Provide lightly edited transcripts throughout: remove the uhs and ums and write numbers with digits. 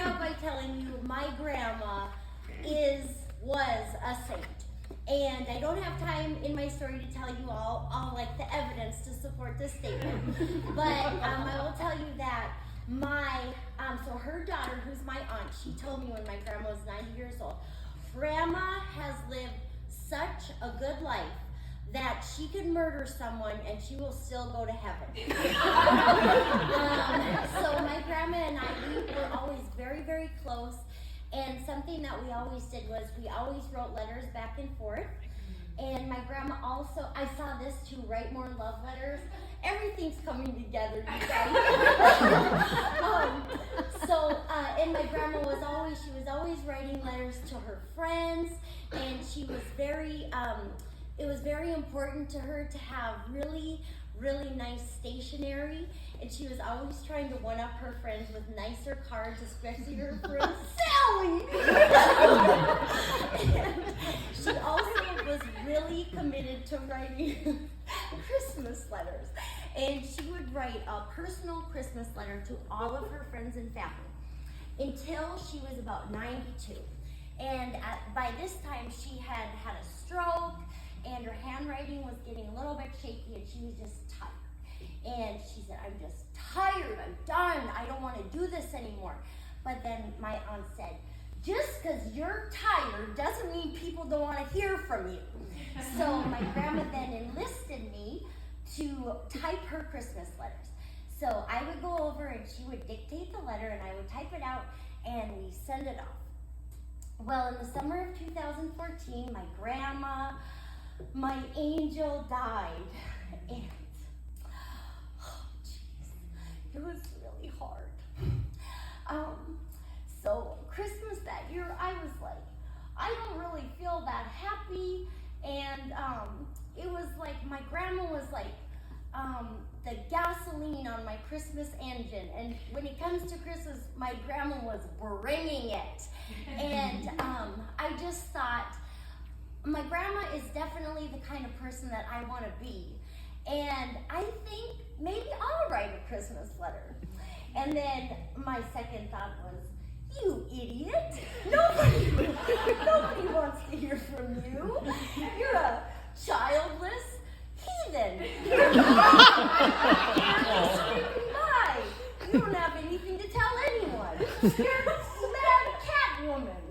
out by telling you my grandma was a saint. And I don't have time in my story to tell you all like the evidence to support this statement. But I will tell you that so her daughter, who's my aunt, she told me when my grandma was 90 years old, Grandma has lived such a good life that she could murder someone and she will still go to heaven. So my grandma and I, we were always very, very close. And something that we always did was we always wrote letters back and forth. And my grandma also, I saw this too, write more love letters. Everything's coming together, you guys. And my grandma she was always writing letters to her friends. And she was it was very important to her to have really, really nice stationery. And she was always trying to one-up her friends with nicer cards, especially her friend Sally. And she also was really committed to writing Christmas letters. And she would write a personal Christmas letter to all of her friends and family until she was about 92. And by this time, she had had a stroke, and her handwriting was getting a little bit shaky, and she was just tired. And she said, I'm just tired, I'm done, I don't want to do this anymore. But then my aunt said, just because you're tired doesn't mean people don't want to hear from you. So my grandma then enlisted me to type her Christmas letters. So I would go over and she would dictate the letter and I would type it out and we send it off. Well, in the summer of 2014, my grandma, my angel, died. And it was really hard. So Christmas that year, I was like, I don't really feel that happy. And it was like, my grandma was like the gasoline on my Christmas engine. And when it comes to Christmas, my grandma was bringing it. And I just thought, my grandma is definitely the kind of person that I want to be. And I think maybe I'll write a Christmas letter. And then my second thought was, you idiot. Nobody wants to hear from you. You're a childless heathen. You're screaming by. You don't have anything to tell anyone. You're a mad cat woman.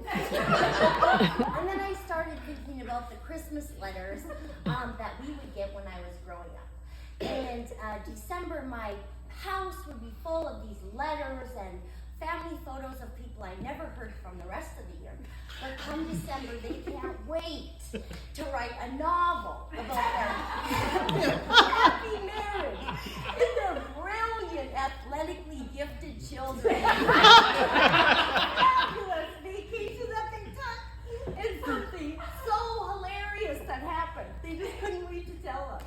And then I started thinking about the Christmas letters that we would get when I was growing up. And December, my house would be full of these letters and family photos of people I never heard from the rest of the year. But come December, they can't wait to write a novel about their happy marriage and their brilliant, athletically gifted children. Fabulous vacation that they took. And something so hilarious that happened. They just couldn't wait to tell us.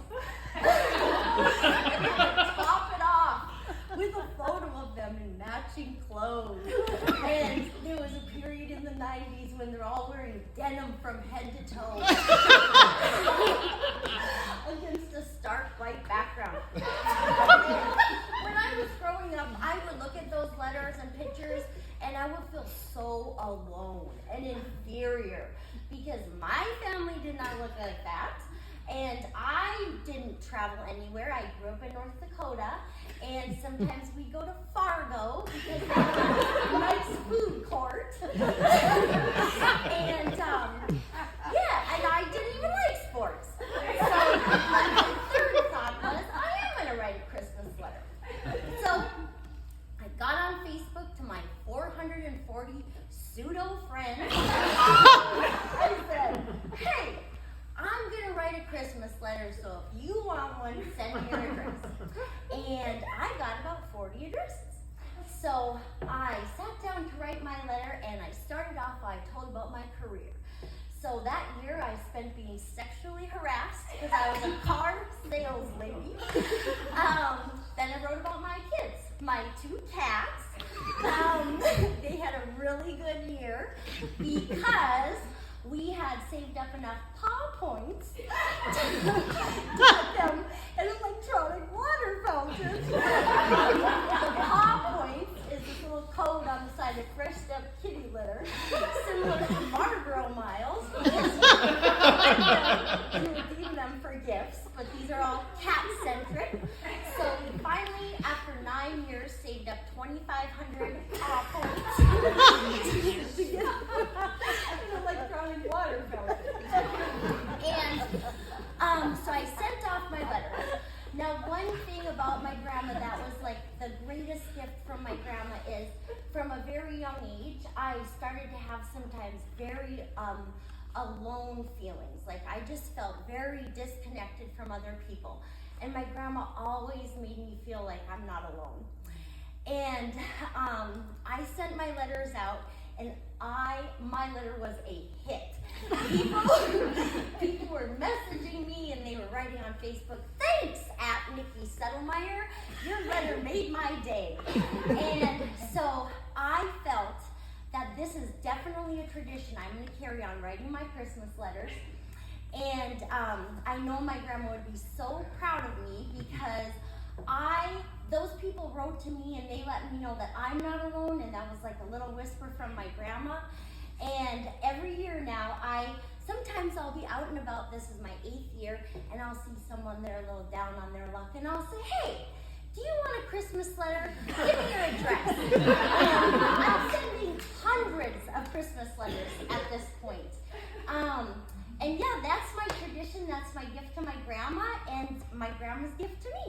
And they would top it off with a photo of them in matching clothes. And there was a period in the 90s when they're all wearing denim from head to toe against a stark white background. When I was growing up, I would look at those letters and pictures and I would feel so alone and inferior because my family did not look like that. And I didn't travel anywhere. I grew up in North Dakota, and sometimes we go to Fargo because they have a nice food court. And and I didn't even like sports. So my third thought was, I am going to write a Christmas letter. So I got on Facebook to my 440 pseudo friends. I said, hey, I'm going to write a Christmas letter, so if you want one, send me your address. And I got about 40 addresses. So I sat down to write my letter, and I started off, I told about my career. So that year, I spent being sexually harassed because I was a car sales lady. Then I wrote about my kids, my 2 cats. They had a really good year because we had saved up enough paw points to get them an electronic water fountain. The paw points is this little code on the side of Fresh Up Kitty Litter, similar to Marlboro Miles. You redeem them for gifts, but these are all cat-centric. So we finally, after 9 years, saved up 2,500 points to get an electronic water fountain. And so I sent off my letters. Now, one thing about my grandma that was like the greatest gift from my grandma is, from a very young age, I started to have sometimes very alone feelings. Like I just felt very disconnected from other people. And my grandma always made me feel like I'm not alone. And I sent my letters out, and my letter was a hit. People were messaging me, and they were writing on Facebook, "Thanks, Nikki Settlemeyer. Your letter made my day." And so I felt that this is definitely a tradition. I'm going to carry on writing my Christmas letters. And I know my grandma would be so proud of me, because those people wrote to me and they let me know that I'm not alone, and that was like a little whisper from my grandma. And every year now, sometimes I'll be out and about. This is my 8th year, and I'll see someone that are a little down on their luck, and I'll say, "Hey, do you want a Christmas letter? Give me your address." I'm sending hundreds of Christmas letters at this point. And yeah, that's my tradition. That's my gift to my grandma, and my grandma's gift to me.